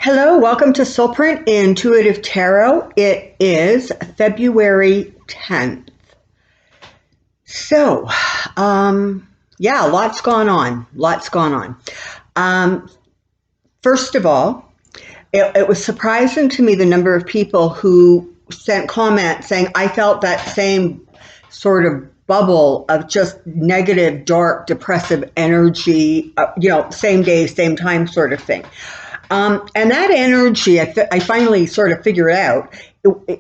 Hello, welcome to Soulprint Intuitive Tarot. It is February 10th. So, yeah, lots gone on. First of all, it was surprising to me the number of people who sent comments saying, I felt that same sort of bubble of just negative, dark, depressive energy, same day, same time sort of thing. And that energy, I finally sort of figured out,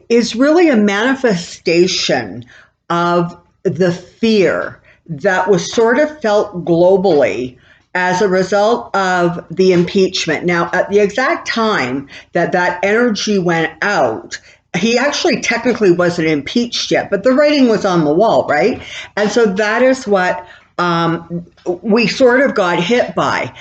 is really a manifestation of the fear that was sort of felt globally as a result of the impeachment. Now, at the exact time that that energy went out, he actually technically wasn't impeached yet, but the writing was on the wall, right? And so that is what we sort of got hit by.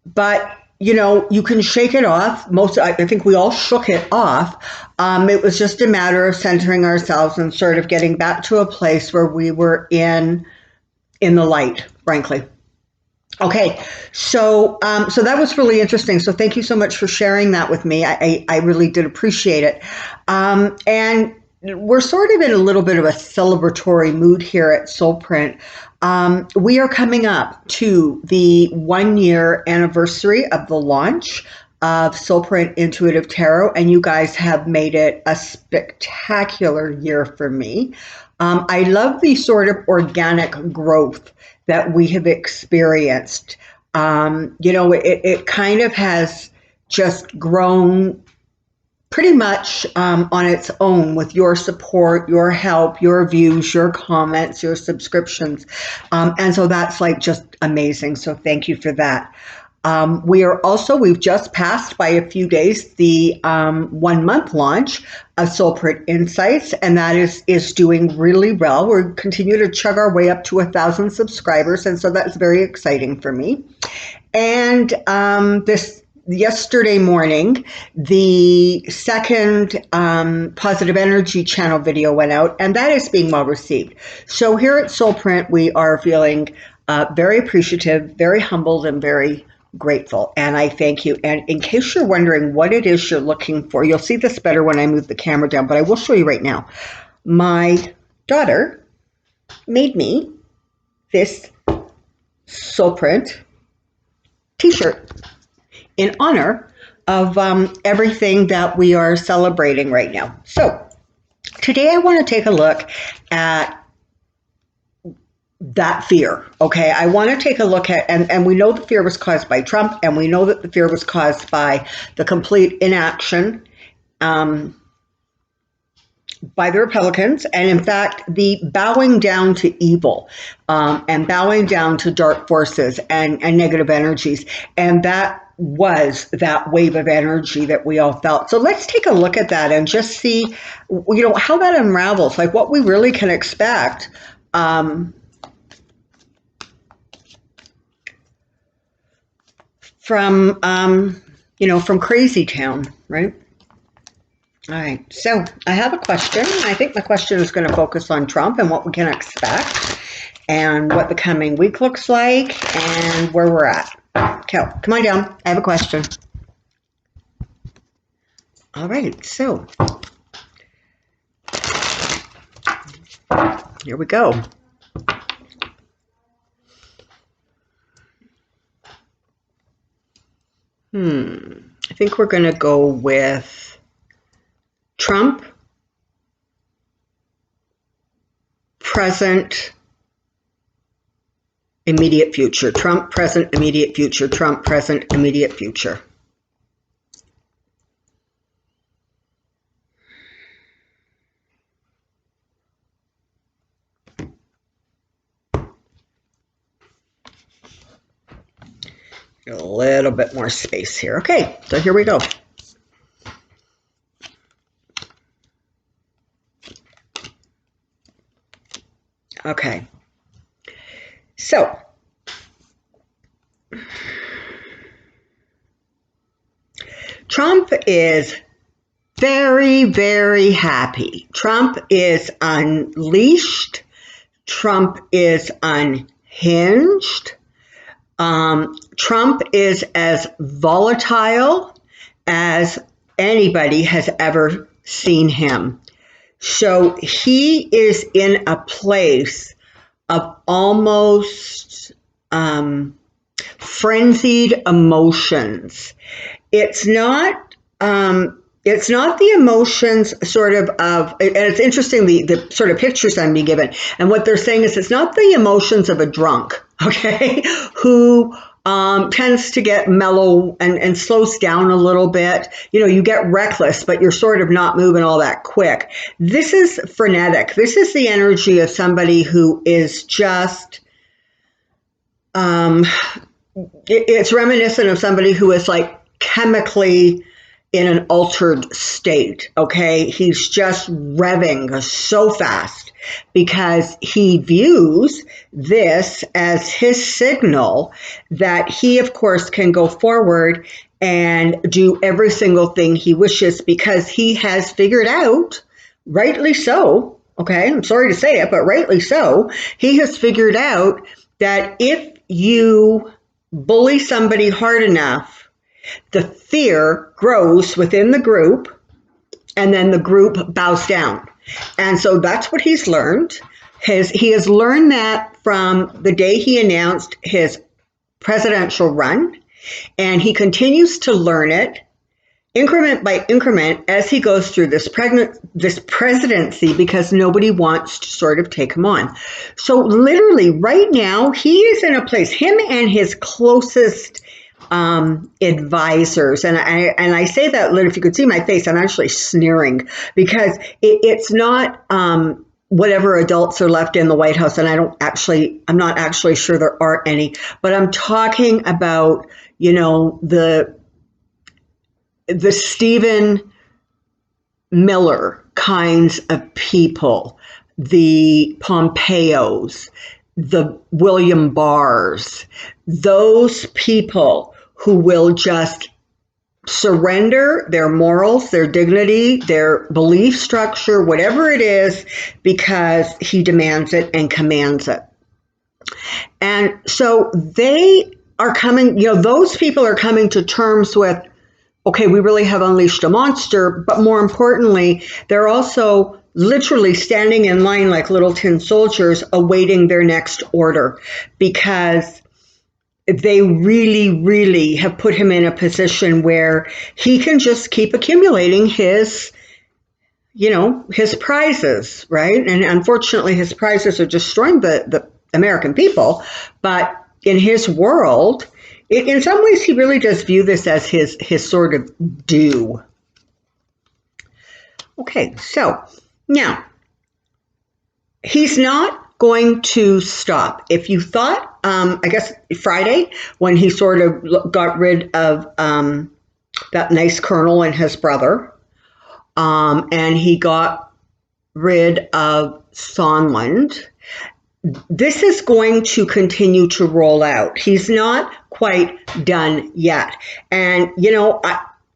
But you can shake it off. I think we all shook it off. It was just a matter of centering ourselves and sort of getting back to a place where we were in the light, frankly. Okay, so that was really interesting. So thank you so much for sharing that with me. I really did appreciate it. And we're sort of in a little bit of a celebratory mood here at Soulprint. We are coming up to the 1-year anniversary of the launch of Soulprint Intuitive Tarot, and you guys have made it a spectacular year for me. I love the sort of organic growth that we have experienced. It kind of has just grown pretty much on its own with your support, your help, your views, your comments, your subscriptions. And so that's like just amazing. So thank you for that. We've just passed by a few days the 1-month launch of Soulprint Insights, and that is doing really well. We're continue to chug our way up to 1,000 subscribers, and so that's very exciting for me. And yesterday morning, the second Positive Energy Channel video went out, and that is being well received. So here at Soulprint, we are feeling very appreciative, very humbled, and very grateful. And I thank you. And in case you're wondering what it is you're looking for, you'll see this better when I move the camera down, but I will show you right now. My daughter made me this Soulprint t-shirt in honor of everything that we are celebrating right now. So today I want to take a look at that fear, okay? I want to take a look at, and we know the fear was caused by Trump, and we know that the fear was caused by the complete inaction by the Republicans, and in fact, the bowing down to evil and bowing down to dark forces and negative energies. And that was that wave of energy that we all felt. So let's take a look at that and just see, how that unravels, like what we really can expect from Crazy Town, right? All right, so I have a question. I think my question is going to focus on Trump and what we can expect and what the coming week looks like and where we're at. Okay, come on down. I have a question. All right, so here we go. I think we're going to go with Trump, present, immediate future. Trump, present, immediate future. Trump, present, immediate future. Get a little bit more space here. Okay, so here we go. Okay, so Trump is very, very happy. Trump is unleashed. Trump is unhinged. Trump is as volatile as anybody has ever seen him. So he is in a place of almost frenzied emotions. It's not the emotions and it's interesting the sort of pictures I'm being given. And what they're saying is it's not the emotions of a drunk, okay, who tends to get mellow and slows down a little bit. You get reckless, but you're sort of not moving all that quick. This is frenetic. This is the energy of somebody who is just, it's reminiscent of somebody who is like chemically in an altered state, okay? He's just revving so fast because he views this as his signal that he, of course, can go forward and do every single thing he wishes because he has figured out, rightly so, okay? I'm sorry to say it, but rightly so, he has figured out that if you bully somebody hard enough, the fear grows within the group, and then the group bows down. And so that's what he's learned. He has learned that from the day he announced his presidential run, and he continues to learn it increment by increment as he goes through this presidency because nobody wants to sort of take him on. So literally right now, he is in a place, him and his closest advisors, and I say that, if you could see my face, I'm actually sneering because it's not whatever adults are left in the White House, and I'm not actually sure there are any, but I'm talking about the Stephen Miller kinds of people, the Pompeos, the William Barrs, those people who will just surrender their morals, their dignity, their belief structure, whatever it is, because he demands it and commands it. And so they are coming, those people are coming to terms with, okay, we really have unleashed a monster, but more importantly, they're also literally standing in line like little tin soldiers awaiting their next order because they really, really have put him in a position where he can just keep accumulating his prizes, right? And unfortunately, his prizes are destroying the American people. But in his world, in some ways, he really does view this as his sort of due. Okay, so now he's not going to stop. If you thought, I guess Friday, when he sort of got rid of that nice colonel and his brother, and he got rid of Sondland, this is going to continue to roll out. He's not quite done yet. And,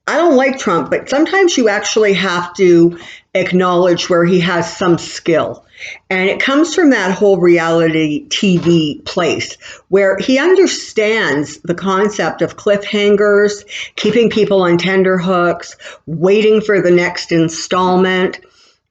I don't like Trump, but sometimes you actually have to acknowledge where he has some skill. And it comes from that whole reality TV place where he understands the concept of cliffhangers, keeping people on tenterhooks, waiting for the next installment.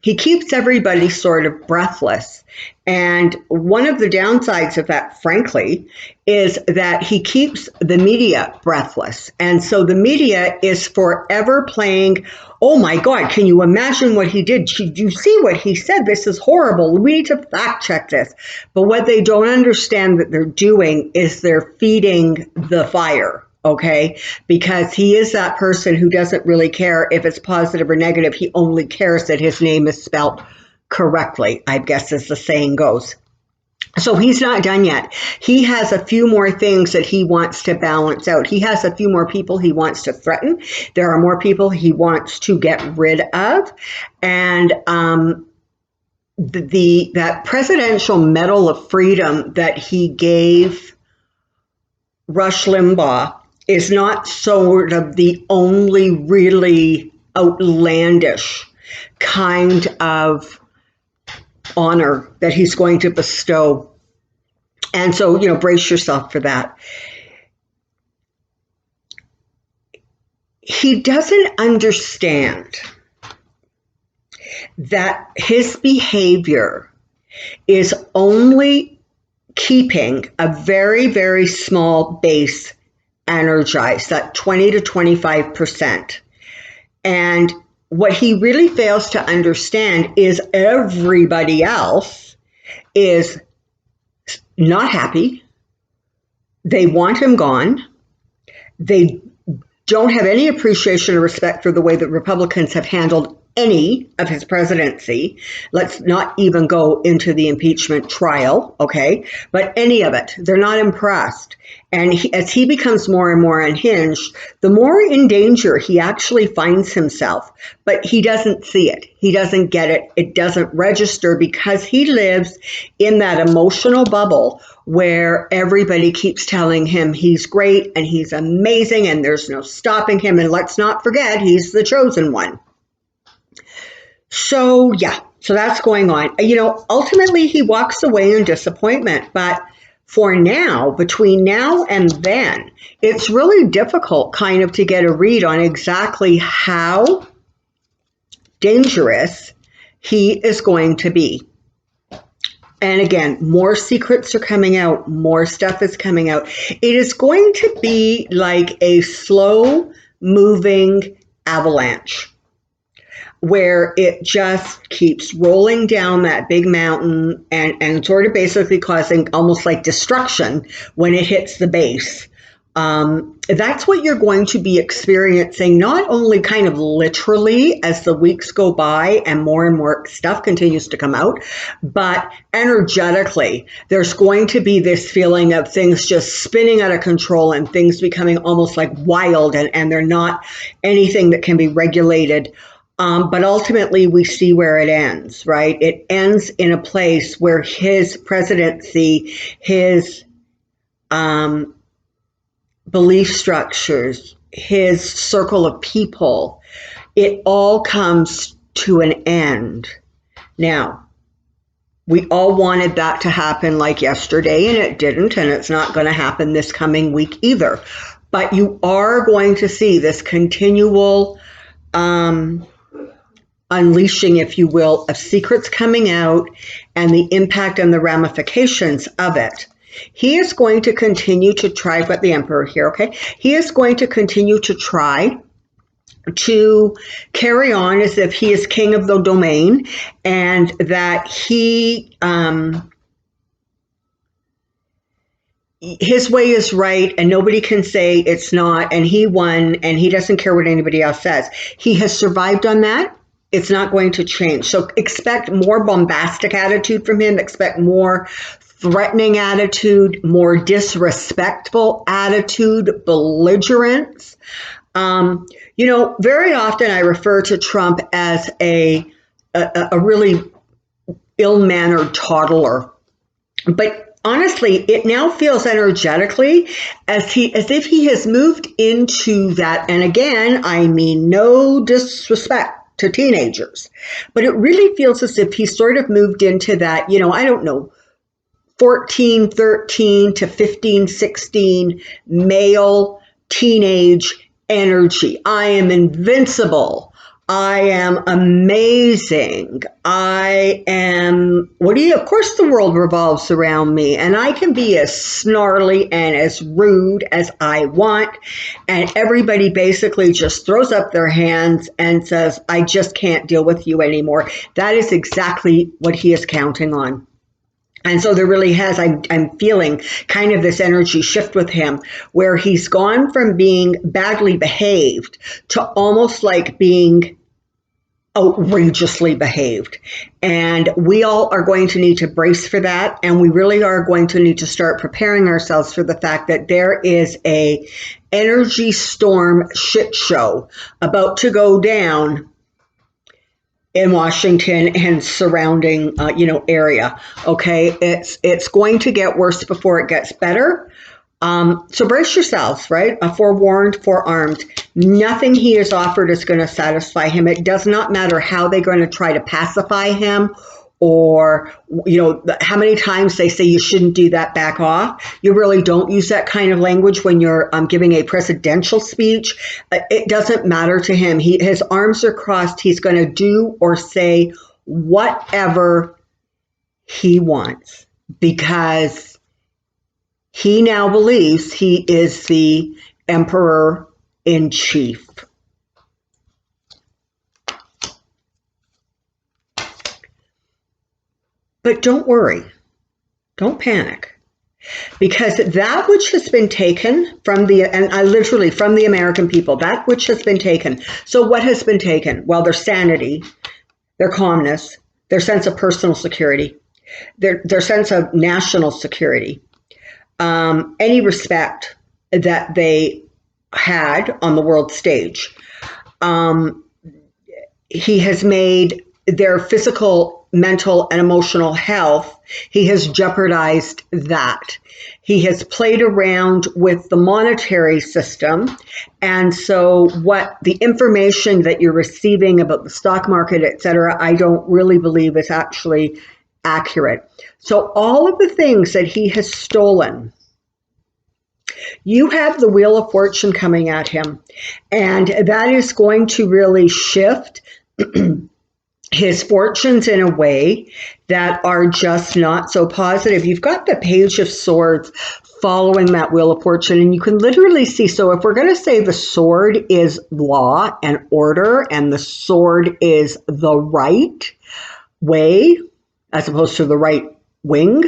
He keeps everybody sort of breathless. And one of the downsides of that, frankly, is that he keeps the media breathless. And so the media is forever playing, oh my God, can you imagine what he did? Did you see what he said? This is horrible. We need to fact check this. But what they don't understand that they're doing is they're feeding the fire. Okay, because he is that person who doesn't really care if it's positive or negative. He only cares that his name is spelled correctly, I guess as the saying goes. So he's not done yet. He has a few more things that he wants to balance out. He has a few more people he wants to threaten. There are more people he wants to get rid of. And that Presidential Medal of Freedom that he gave Rush Limbaugh is not sort of the only really outlandish kind of honor that he's going to bestow. And so, brace yourself for that. he doesn't understand that his behavior is only keeping a very, very small base energized, that 20 to 25%. And what he really fails to understand is everybody else is not happy. They want him gone. They don't have any appreciation or respect for the way that Republicans have handled any of his presidency. Let's not even go into the impeachment trial, okay? But any of it, they're not impressed. And as he becomes more and more unhinged, the more in danger he actually finds himself. But he doesn't see it. He doesn't get it. It doesn't register because he lives in that emotional bubble where everybody keeps telling him he's great and he's amazing and there's no stopping him. And let's not forget, he's the chosen one. So that's going on. Ultimately he walks away in disappointment, but for now, between now and then, it's really difficult kind of to get a read on exactly how dangerous he is going to be. And again, more secrets are coming out, more stuff is coming out. It is going to be like a slow moving avalanche where it just keeps rolling down that big mountain and sort of basically causing almost like destruction when it hits the base. That's what you're going to be experiencing, not only kind of literally as the weeks go by and more stuff continues to come out, but energetically, there's going to be this feeling of things just spinning out of control and things becoming almost like wild and they're not anything that can be regulated. But ultimately, we see where it ends, right? It ends in a place where his presidency, his belief structures, his circle of people, it all comes to an end. Now, we all wanted that to happen like yesterday, and it didn't, and it's not going to happen this coming week either. But you are going to see this continual unleashing, if you will, of secrets coming out and the impact and the ramifications of it. He is going to continue to try, but the Emperor here, okay? He is going to continue to try to carry on as if he is king of the domain and that he, his way is right and nobody can say it's not, and he won and he doesn't care what anybody else says. He has survived on that. It's not going to change. So expect more bombastic attitude from him. Expect more threatening attitude, more disrespectful attitude, belligerence. Very often I refer to Trump as a really ill-mannered toddler. But honestly, it now feels energetically as if he has moved into that. And again, I mean no disrespect to teenagers, but it really feels as if he sort of moved into that, 14, 13 to 15, 16 male teenage energy. I am invincible. I am amazing. Of course the world revolves around me and I can be as snarly and as rude as I want. And everybody basically just throws up their hands and says, I just can't deal with you anymore. That is exactly what he is counting on. And so there really has, I'm feeling kind of this energy shift with him where he's gone from being badly behaved to almost like being outrageously behaved. And we all are going to need to brace for that. And we really are going to need to start preparing ourselves for the fact that there is a energy storm shit show about to go down in Washington and surrounding, area. Okay, it's going to get worse before it gets better. So brace yourselves, right? Forewarned, forearmed. Nothing he has offered is going to satisfy him. It does not matter how they're going to try to pacify him or, how many times they say you shouldn't do that, back off. You really don't use that kind of language when you're giving a presidential speech. It doesn't matter to him. His arms are crossed. He's going to do or say whatever he wants because he now believes he is the emperor in chief. But don't worry, don't panic, because that which has been taken from from the American people, that which has been taken. So what has been taken? Well, their sanity, their calmness, their sense of personal security, their sense of national security, any respect that they had on the world stage. He has made their physical, mental, and emotional health, he has jeopardized that. He has played around with the monetary system. And so what the information that you're receiving about the stock market, et cetera, I don't really believe is actually accurate. So all of the things that he has stolen, you have the Wheel of Fortune coming at him, and that is going to really shift his fortunes in a way that are just not so positive. You've got the Page of Swords following that Wheel of Fortune, and you can literally see, so if we're going to say the sword is law and order, and the sword is the right way, as opposed to the right wing,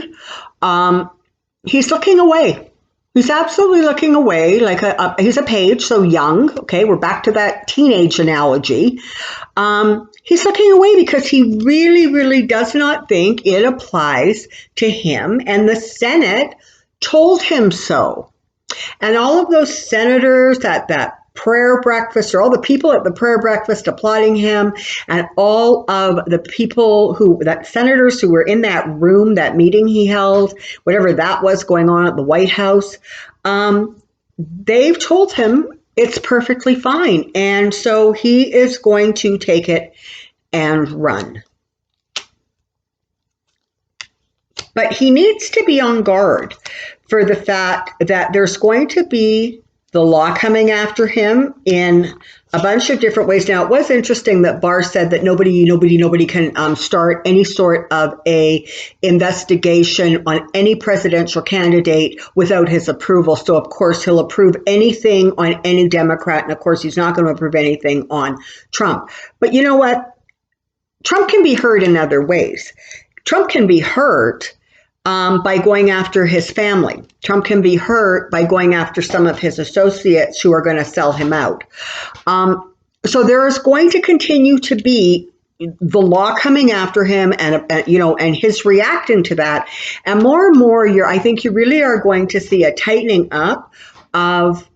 he's looking away. He's absolutely looking away, like he's a page, so young. Okay, we're back to that teenage analogy. He's looking away because he really, really does not think it applies to him, and the Senate told him so. And all of those senators at that prayer breakfast, or all the people at the prayer breakfast applauding him, and all of the people senators who were in that room, that meeting he held, whatever that was going on at the White House, they've told him it's perfectly fine. And so he is going to take it and run. But he needs to be on guard for the fact that there's going to be the law coming after him in a bunch of different ways. Now, it was interesting that Barr said that nobody can start any sort of a investigation on any presidential candidate without his approval. So, of course, he'll approve anything on any Democrat, and of course, he's not going to approve anything on Trump. But you know what? Trump can be hurt in other ways. Trump can be hurt by going after his family. Trump can be hurt by going after some of his associates who are going to sell him out. So there is going to continue to be the law coming after him, and his reacting to that. And more, I think you really are going to see a tightening up of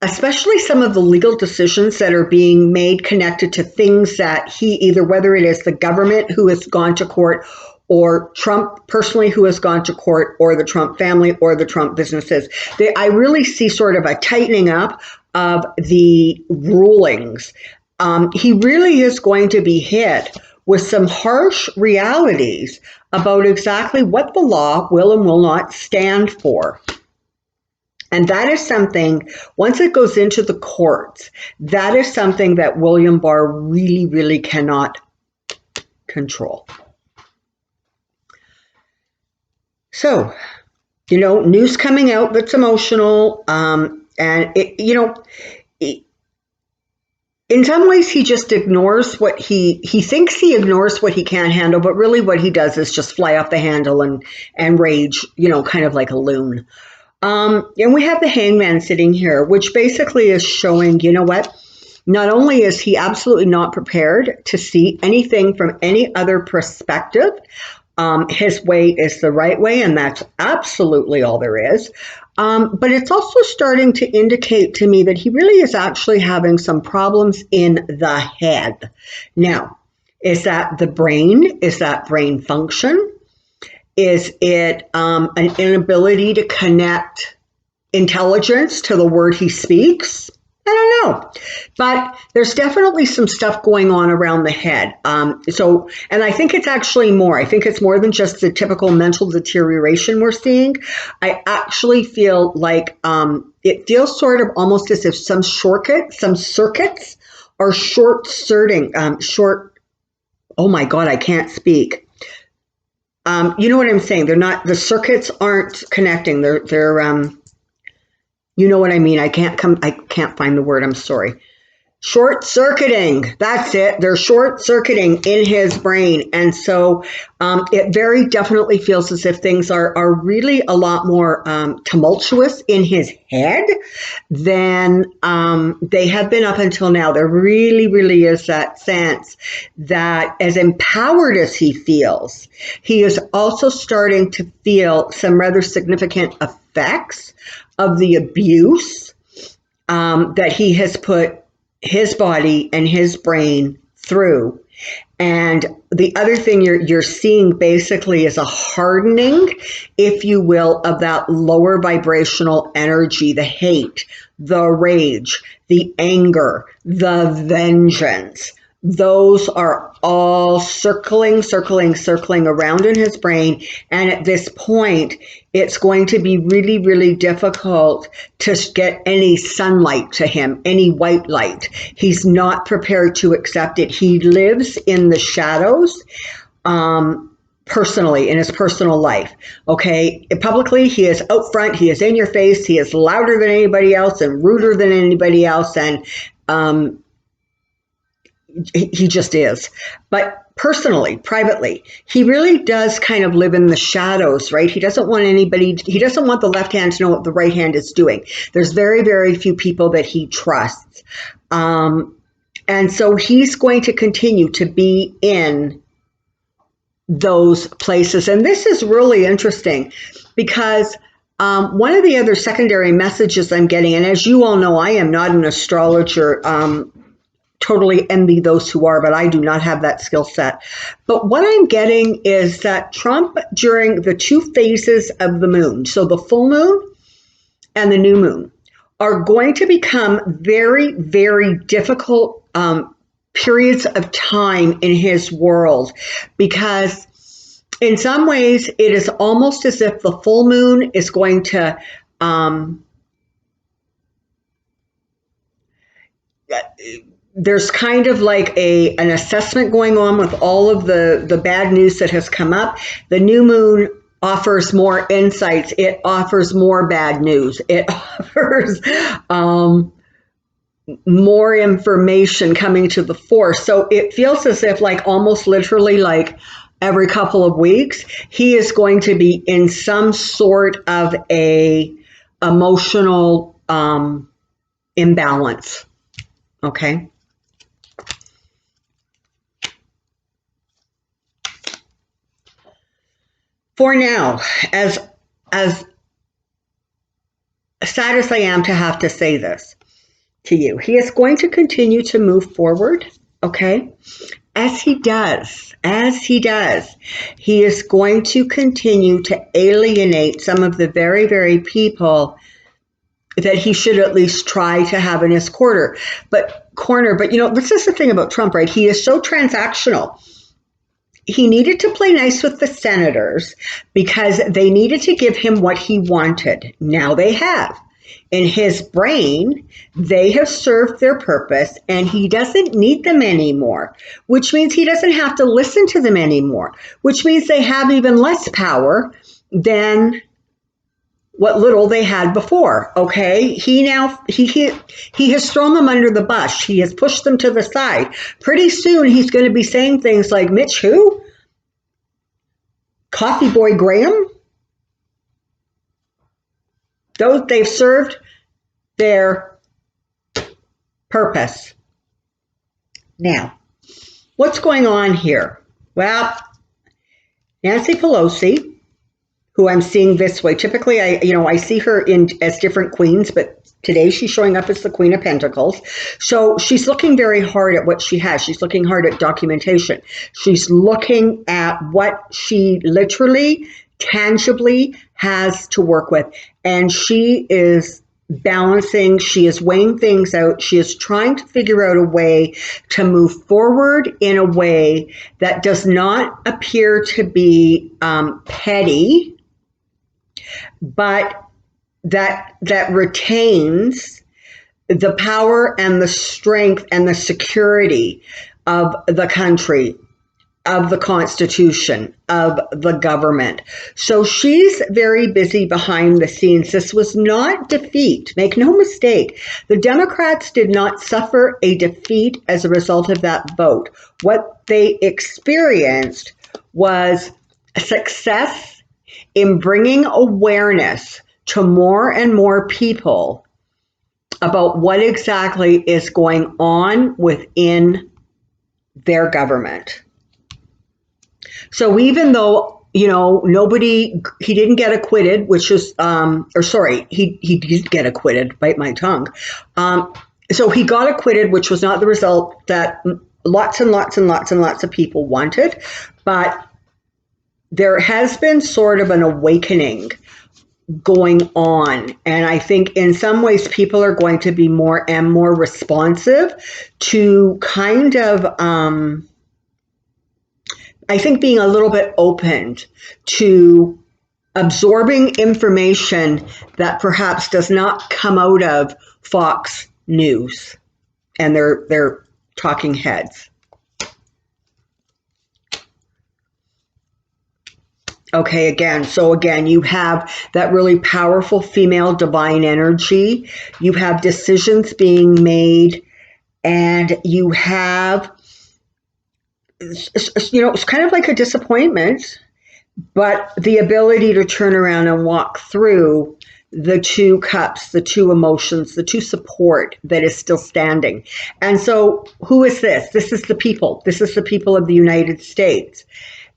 especially some of the legal decisions that are being made connected to things that whether it is the government who has gone to court, or Trump personally who has gone to court, or the Trump family, or the Trump businesses. I really see sort of a tightening up of the rulings. He really is going to be hit with some harsh realities about exactly what the law will and will not stand for. And that is something, once it goes into the courts, that is something that William Barr really, really cannot control. So, news coming out that's emotional, and in some ways he just ignores what he thinks he ignores what he can't handle, but really what he does is just fly off the handle and rage, kind of like a loon. And we have the Hangman sitting here, which basically is showing, not only is he absolutely not prepared to see anything from any other perspective, his way is the right way, and that's absolutely all there is. But it's also starting to indicate to me that he really is actually having some problems in the head. Now, is that the brain? Is that brain function? Is it an inability to connect intelligence to the word he speaks? I don't know, but there's definitely some stuff going on around the head. And I think it's actually more. I think it's more than just the typical mental deterioration we're seeing. I actually feel like it feels sort of almost as if some circuits are short. Oh my God, I can't speak. You know what I'm saying? They're not. The circuits aren't connecting. They're. You know what I mean? I can't find the word. I'm sorry. Short circuiting. That's it. They're short circuiting in his brain. And so it very definitely feels as if things are really a lot more tumultuous in his head than they have been up until now. There really, really is that sense that as empowered as he feels, he is also starting to feel some rather significant effects of the abuse that he has put his body and his brain through. And the other thing you're seeing basically is a hardening, if you will, of that lower vibrational energy, the hate, the rage, the anger, the vengeance. Those are all circling around in his brain. And at this point, it's going to be really, really difficult to get any sunlight to him, any white light. He's not prepared to accept it. He lives in the shadows. Personally, in his personal life, okay? Publicly, he is out front, he is in your face, he is louder than anybody else and ruder than anybody else, and he just is. But personally, privately, he really does kind of live in the shadows, right? He doesn't want the left hand to know what the right hand is doing. There's very, very few people that he trusts. And so he's going to continue to be in those places. And this is really interesting because one of the other secondary messages I'm getting, and as you all know, I am not an astrologer, totally envy those who are, but I do not have that skill set. But what I'm getting is that Trump, during the two phases of the moon, so the full moon and the new moon, are going to become very, very difficult periods of time in his world, because in some ways it is almost as if the full moon is going to there's kind of like an assessment going on with all of the bad news that has come up. The new moon offers more insights. It offers more bad news. It offers more information coming to the fore. So it feels as if like almost literally like every couple of weeks, he is going to be in some sort of a emotional imbalance. Okay. For now, as sad as I am to have to say this to you, he is going to continue to move forward, okay? As he does, he is going to continue to alienate some of the very, very people that he should at least try to have in his corner. But you know, this is the thing about Trump, right? He is so transactional. He needed to play nice with the senators because they needed to give him what he wanted. Now they have. In his brain, they have served their purpose and he doesn't need them anymore, which means he doesn't have to listen to them anymore, which means they have even less power than what little they had before. Okay, he has thrown them under the bus. He has pushed them to the side. Pretty soon he's going to be saying things like, Mitch who? Coffee Boy Graham? They've served their purpose. Now, what's going on here? Well, Nancy Pelosi, who I'm seeing this way. Typically, I see her as different queens, but today she's showing up as the Queen of Pentacles. So she's looking very hard at what she has. She's looking hard at documentation. She's looking at what she literally, tangibly has to work with. And she is balancing, she is weighing things out, she is trying to figure out a way to move forward in a way that does not appear to be petty, but that retains the power and the strength and the security of the country, of the Constitution, of the government. So she's very busy behind the scenes. This was not defeat. Make no mistake. The Democrats did not suffer a defeat as a result of that vote. What they experienced was success in bringing awareness to more and more people about what exactly is going on within their government. So even though, he didn't get acquitted, which is, he did get acquitted, bite my tongue. So he got acquitted, which was not the result that lots and lots and lots and lots of people wanted. But there has been sort of an awakening going on. And I think in some ways people are going to be more and more responsive to kind of, I think being a little bit open to absorbing information that perhaps does not come out of Fox News and their talking heads. Okay, again, you have that really powerful female divine energy. You have decisions being made, and you have, it's kind of like a disappointment, but the ability to turn around and walk through the two cups, the two emotions, the two support that is still standing. And so who is this? This is the people. This is the people of the United States.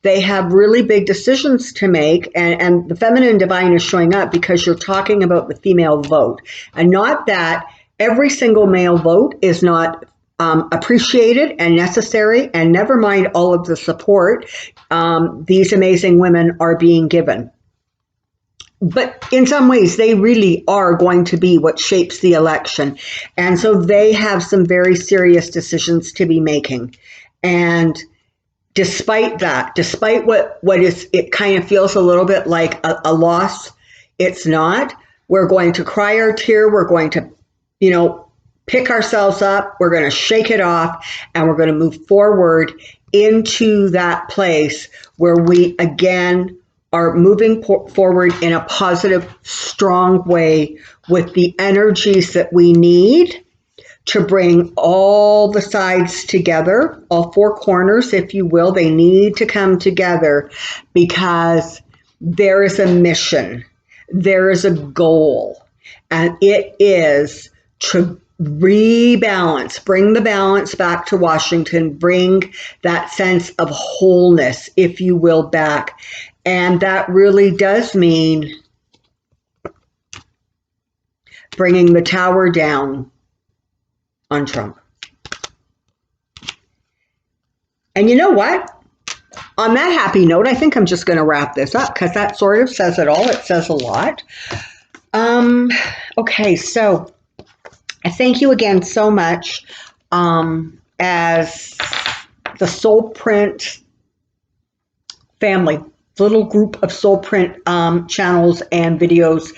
They have really big decisions to make, and the feminine divine is showing up because you're talking about the female vote. And not that every single male vote is not appreciated and necessary, and never mind all of the support these amazing women are being given. But in some ways, they really are going to be what shapes the election. And so they have some very serious decisions to be making. And despite that, despite what is, it kind of feels a little bit like a loss, it's not. We're going to cry our tear. We're going to, pick ourselves up. We're going to shake it off, and we're going to move forward into that place where we, again, are moving forward in a positive, strong way with the energies that we need to bring all the sides together, all four corners, if you will. They need to come together because there is a mission, there is a goal, and it is to rebalance, bring the balance back to Washington, bring that sense of wholeness, if you will, back. And that really does mean bringing the tower down on Trump. And you know what? On that happy note, I think I'm just going to wrap this up because that sort of says it all. It says a lot. Okay, so I thank you again so much as the Soulprint family, the little group of Soulprint channels and videos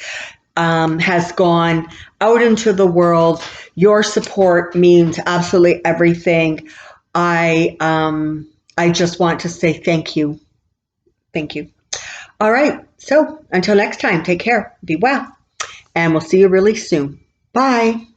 has gone out into the world. Your support means absolutely everything. I just want to say thank you. Thank you. All right. So until next time, take care. Be well. And we'll see you really soon. Bye.